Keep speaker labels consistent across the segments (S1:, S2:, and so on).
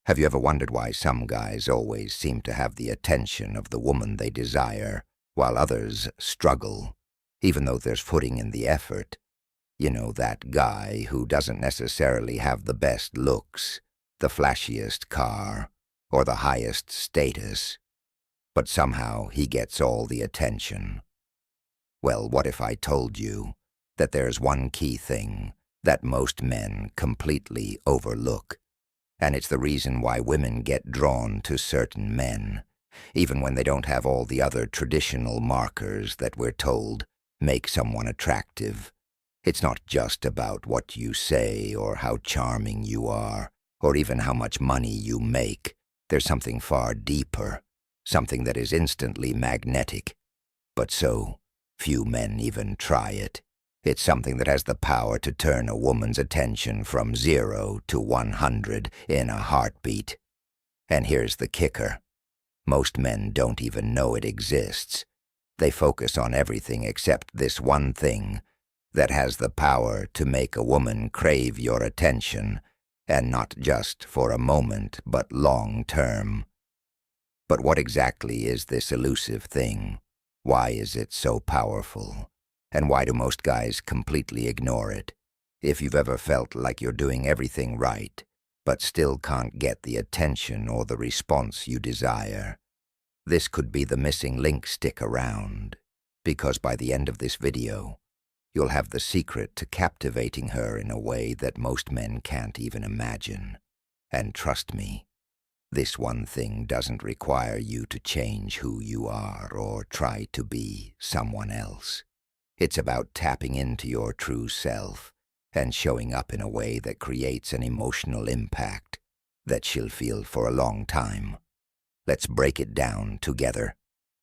S1: Have you ever wondered why some guys always seem to have the attention of the woman they desire, while others struggle, even though there's footing in the effort? You know, that guy who doesn't necessarily have the best looks, the flashiest car, or the highest status, but somehow he gets all the attention. Well, what if I told you that there's one key thing that most men completely overlook? And it's the reason why women get drawn to certain men, even when they don't have all the other traditional markers that we're told make someone attractive. It's not just about what you say or how charming you are, or even how much money you make. There's something far deeper, something that is instantly magnetic. But so few men even try it. It's something that has the power to turn a woman's attention from 0 to 100 in a heartbeat. And here's the kicker. Most men don't even know it exists. They focus on everything except this one thing that has the power to make a woman crave your attention, and not just for a moment, but long term. But what exactly is this elusive thing? Why is it so powerful? And why do most guys completely ignore it? If you've ever felt like you're doing everything right, but still can't get the attention or the response you desire, this could be the missing link. Stick around, because by the end of this video, you'll have the secret to captivating her in a way that most men can't even imagine. And trust me, this one thing doesn't require you to change who you are or try to be someone else. It's about tapping into your true self and showing up in a way that creates an emotional impact that she'll feel for a long time. Let's break it down together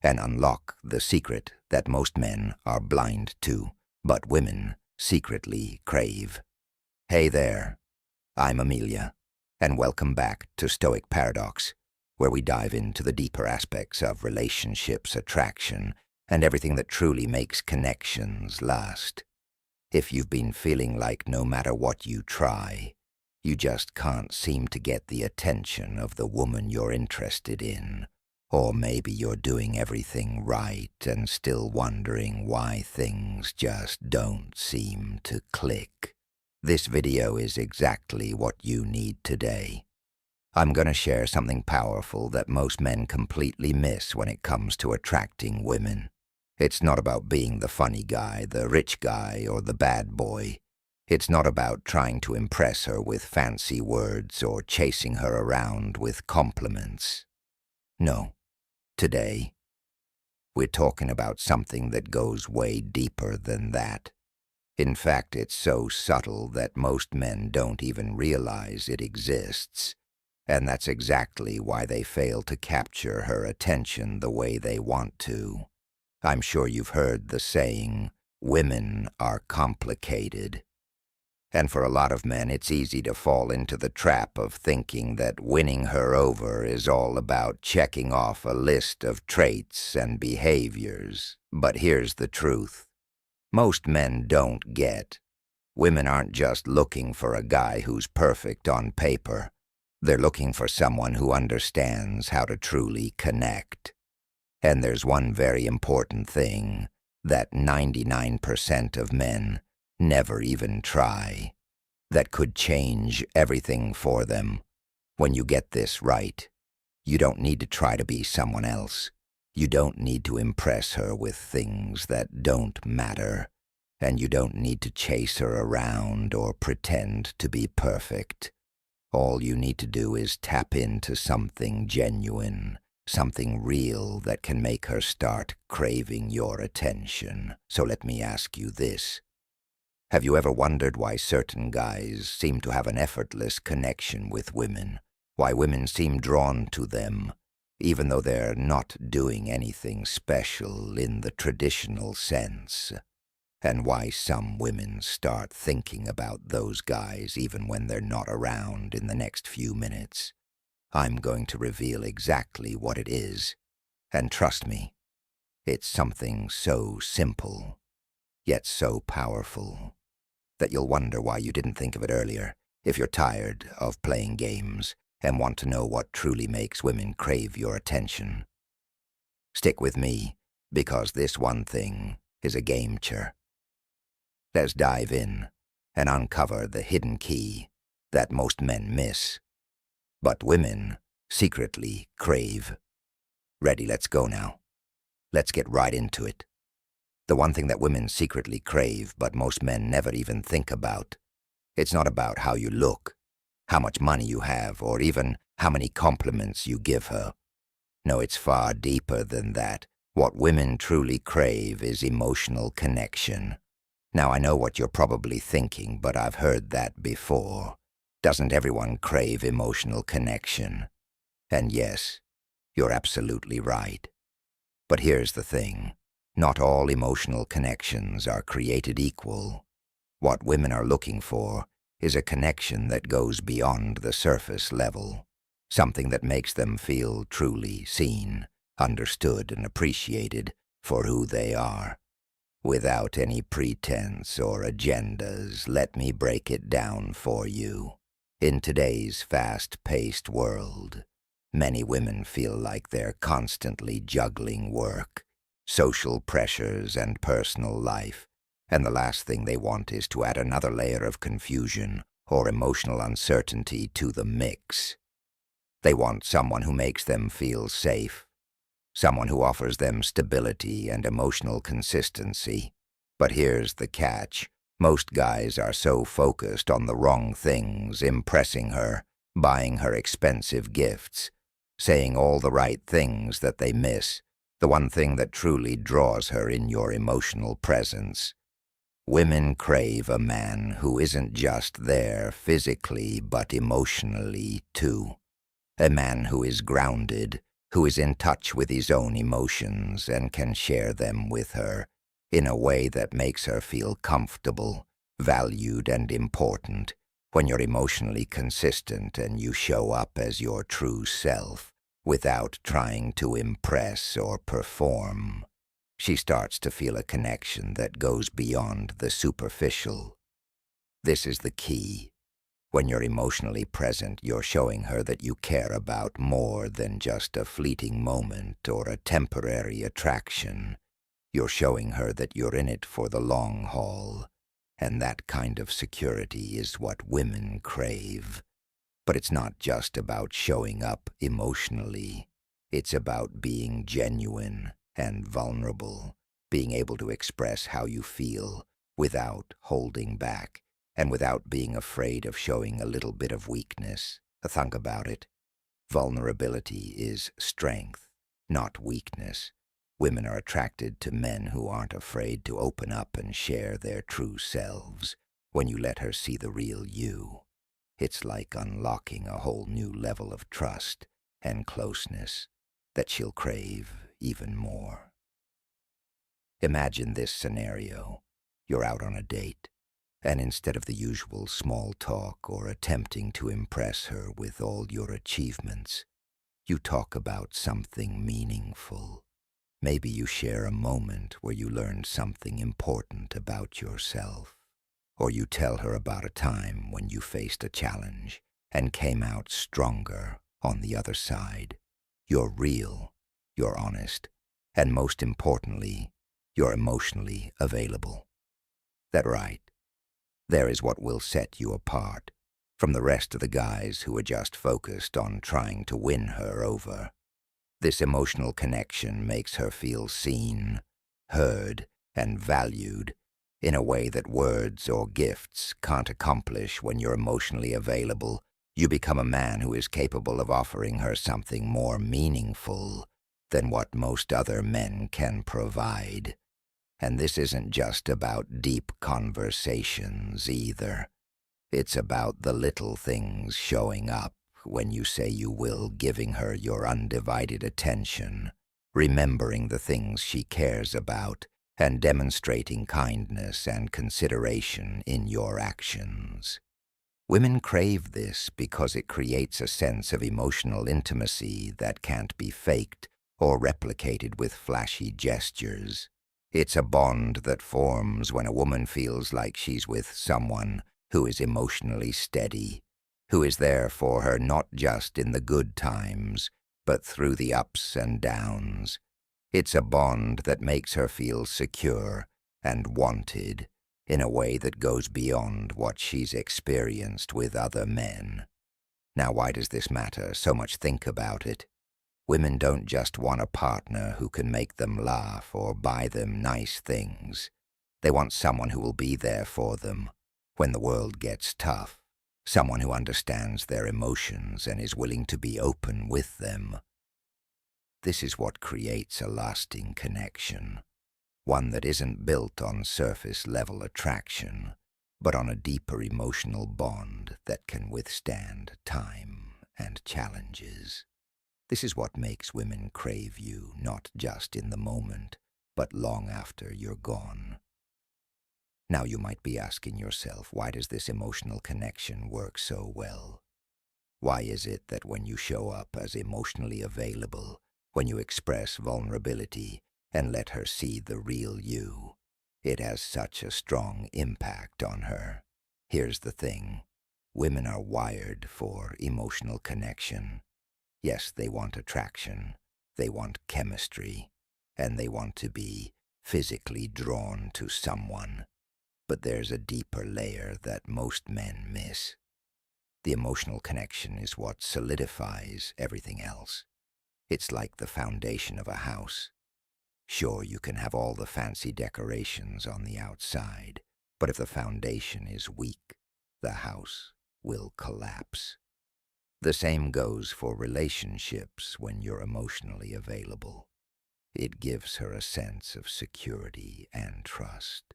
S1: and unlock the secret that most men are blind to, but women secretly crave. Hey there, I'm Amelia, and welcome back to Stoic Paradox, where we dive into the deeper aspects of relationships, attraction, and everything that truly makes connections last. If you've been feeling like no matter what you try, you just can't seem to get the attention of the woman you're interested in, or maybe you're doing everything right and still wondering why things just don't seem to click, this video is exactly what you need today. I'm going to share something powerful that most men completely miss when it comes to attracting women. It's not about being the funny guy, the rich guy, or the bad boy. It's not about trying to impress her with fancy words or chasing her around with compliments. No, today, we're talking about something that goes way deeper than that. In fact, it's so subtle that most men don't even realize it exists. And that's exactly why they fail to capture her attention the way they want to. I'm sure you've heard the saying, women are complicated. And for a lot of men, it's easy to fall into the trap of thinking that winning her over is all about checking off a list of traits and behaviors. But here's the truth. Most men don't get. Women aren't just looking for a guy who's perfect on paper. They're looking for someone who understands how to truly connect. And there's one very important thing that 99% of men never even try, that could change everything for them. When you get this right, you don't need to try to be someone else. You don't need to impress her with things that don't matter, and you don't need to chase her around or pretend to be perfect. All you need to do is tap into something genuine, something real that can make her start craving your attention. So let me ask you this. Have you ever wondered why certain guys seem to have an effortless connection with women? Why women seem drawn to them, even though they're not doing anything special in the traditional sense? And why some women start thinking about those guys even when they're not around in the next few minutes? I'm going to reveal exactly what it is. And trust me, it's something so simple, yet so powerful, that you'll wonder why you didn't think of it earlier. If you're tired of playing games, and want to know what truly makes women crave your attention. Stick with me, because this one thing is a game-changer. Let's dive in and uncover the hidden key that most men miss, but women secretly crave. Ready, let's go now. Let's get right into it. The one thing that women secretly crave, but most men never even think about. It's not about how you look, how much money you have, or even how many compliments you give her. No, it's far deeper than that. What women truly crave is emotional connection. Now, I know what you're probably thinking, but I've heard that before. Doesn't everyone crave emotional connection? And yes, you're absolutely right. But here's the thing. Not all emotional connections are created equal. What women are looking for is a connection that goes beyond the surface level, something that makes them feel truly seen, understood, and appreciated for who they are. Without any pretense or agendas, let me break it down for you. In today's fast-paced world, many women feel like they're constantly juggling work, social pressures, and personal life, and the last thing they want is to add another layer of confusion or emotional uncertainty to the mix. They want someone who makes them feel safe, someone who offers them stability and emotional consistency. But here's the catch. Most guys are so focused on the wrong things, impressing her, buying her expensive gifts, saying all the right things that they miss the one thing that truly draws her in your emotional presence. Women crave a man who isn't just there physically but emotionally too. A man who is grounded, who is in touch with his own emotions and can share them with her in a way that makes her feel comfortable, valued, and important. When you're emotionally consistent and you show up as your true self without trying to impress or perform, she starts to feel a connection that goes beyond the superficial. This is the key. When you're emotionally present, you're showing her that you care about more than just a fleeting moment or a temporary attraction. You're showing her that you're in it for the long haul, and that kind of security is what women crave. But it's not just about showing up emotionally. It's about being genuine and vulnerable, being able to express how you feel without holding back, and without being afraid of showing a little bit of weakness. Think about it. Vulnerability is strength, not weakness. Women are attracted to men who aren't afraid to open up and share their true selves. When you let her see the real you, it's like unlocking a whole new level of trust and closeness that she'll crave even more. Imagine this scenario. You're out on a date, and instead of the usual small talk or attempting to impress her with all your achievements, you talk about something meaningful. Maybe you share a moment where you learned something important about yourself, or you tell her about a time when you faced a challenge and came out stronger on the other side. You're real, you're honest, and most importantly, you're emotionally available. That's right. There is what will set you apart from the rest of the guys who are just focused on trying to win her over. This emotional connection makes her feel seen, heard, and valued in a way that words or gifts can't accomplish. When you're emotionally available, you become a man who is capable of offering her something more meaningful than what most other men can provide. And this isn't just about deep conversations either. It's about the little things showing up when you say you will, giving her your undivided attention, remembering the things she cares about, and demonstrating kindness and consideration in your actions. Women crave this because it creates a sense of emotional intimacy that can't be faked or replicated with flashy gestures. It's a bond that forms when a woman feels like she's with someone who is emotionally steady, who is there for her not just in the good times, but through the ups and downs. It's a bond that makes her feel secure and wanted in a way that goes beyond what she's experienced with other men. Now, why does this matter? So much think about it. Women don't just want a partner who can make them laugh or buy them nice things. They want someone who will be there for them when the world gets tough, someone who understands their emotions and is willing to be open with them. This is what creates a lasting connection, one that isn't built on surface-level attraction, but on a deeper emotional bond that can withstand time and challenges. This is what makes women crave you, not just in the moment, but long after you're gone. Now you might be asking yourself, why does this emotional connection work so well? Why is it that when you show up as emotionally available, when you express vulnerability and let her see the real you, it has such a strong impact on her? Here's the thing. Women are wired for emotional connection. Yes, they want attraction, they want chemistry, and they want to be physically drawn to someone. But there's a deeper layer that most men miss. The emotional connection is what solidifies everything else. It's like the foundation of a house. Sure, you can have all the fancy decorations on the outside, but if the foundation is weak, the house will collapse. The same goes for relationships when you're emotionally available. It gives her a sense of security and trust.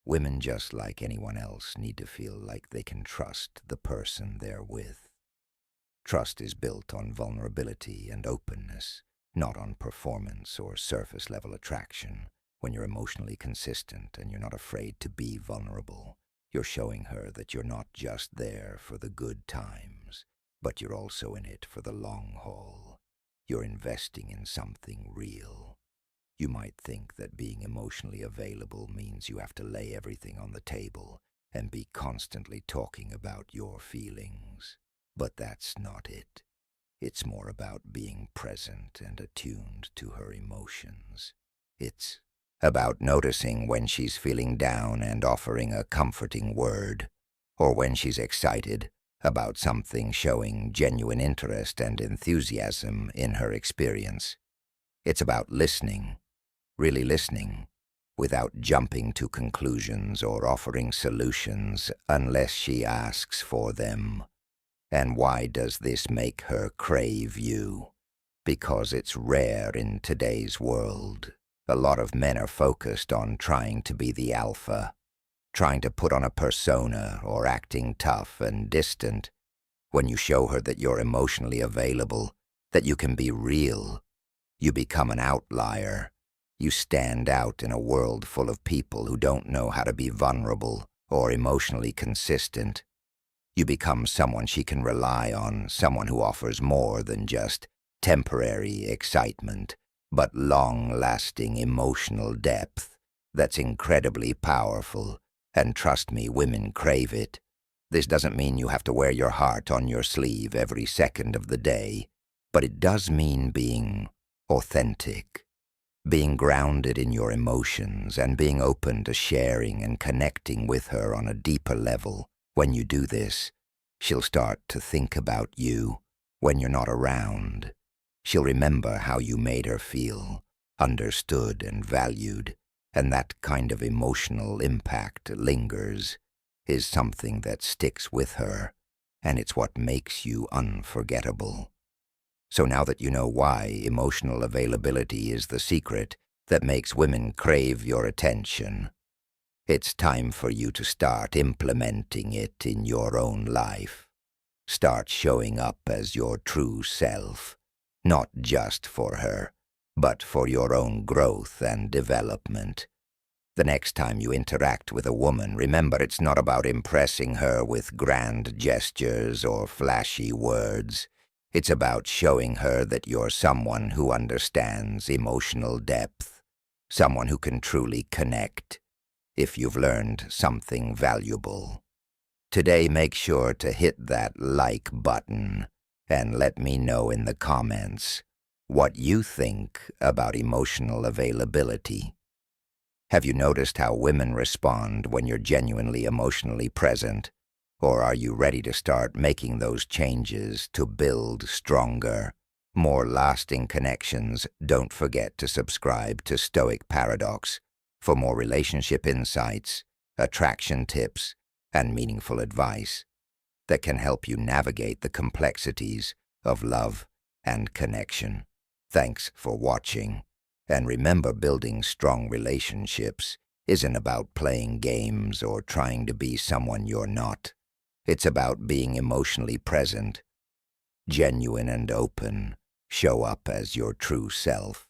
S1: Women, just like anyone else, need to feel like they can trust the person they're with. Trust is built on vulnerability and openness, not on performance or surface-level attraction. When you're emotionally consistent and you're not afraid to be vulnerable, you're showing her that you're not just there for the good times, but you're also in it for the long haul. You're investing in something real. You might think that being emotionally available means you have to lay everything on the table and be constantly talking about your feelings. But that's not it. It's more about being present and attuned to her emotions. It's about noticing when she's feeling down and offering a comforting word, or when she's excited about something, showing genuine interest and enthusiasm in her experience. It's about listening, really listening, without jumping to conclusions or offering solutions unless she asks for them. And why does this make her crave you? Because it's rare in today's world. A lot of men are focused on trying to be the alpha, trying to put on a persona or acting tough and distant. When you show her that you're emotionally available, that you can be real, you become an outlier. You stand out in a world full of people who don't know how to be vulnerable or emotionally consistent. You become someone she can rely on, someone who offers more than just temporary excitement, but long-lasting emotional depth that's incredibly powerful. And trust me, women crave it. This doesn't mean you have to wear your heart on your sleeve every second of the day, but it does mean being authentic, being grounded in your emotions and being open to sharing and connecting with her on a deeper level. When you do this, she'll start to think about you when you're not around. She'll remember how you made her feel, understood and valued, and that kind of emotional impact lingers, is something that sticks with her, and it's what makes you unforgettable. So now that you know why emotional availability is the secret that makes women crave your attention, it's time for you to start implementing it in your own life. Start showing up as your true self, not just for her, but for your own growth and development. The next time you interact with a woman, remember it's not about impressing her with grand gestures or flashy words. It's about showing her that you're someone who understands emotional depth, someone who can truly connect. If you've learned something valuable, Today, make sure to hit that like button and let me know in the comments what you think about emotional availability. Have you noticed how women respond when you're genuinely emotionally present? Or are you ready to start making those changes to build stronger, more lasting connections? Don't forget to subscribe to Stoic Paradox for more relationship insights, attraction tips, and meaningful advice that can help you navigate the complexities of love and connection. Thanks for watching. And remember, building strong relationships isn't about playing games or trying to be someone you're not. It's about being emotionally present, genuine and open. Show up as your true self,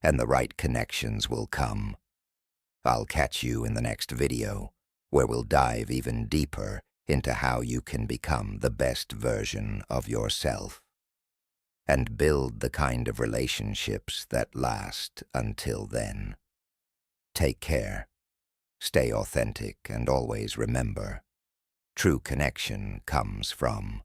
S1: and the right connections will come. I'll catch you in the next video, where we'll dive even deeper into how you can become the best version of yourself and build the kind of relationships that last until then. Take care, stay authentic, and always remember, true connection comes from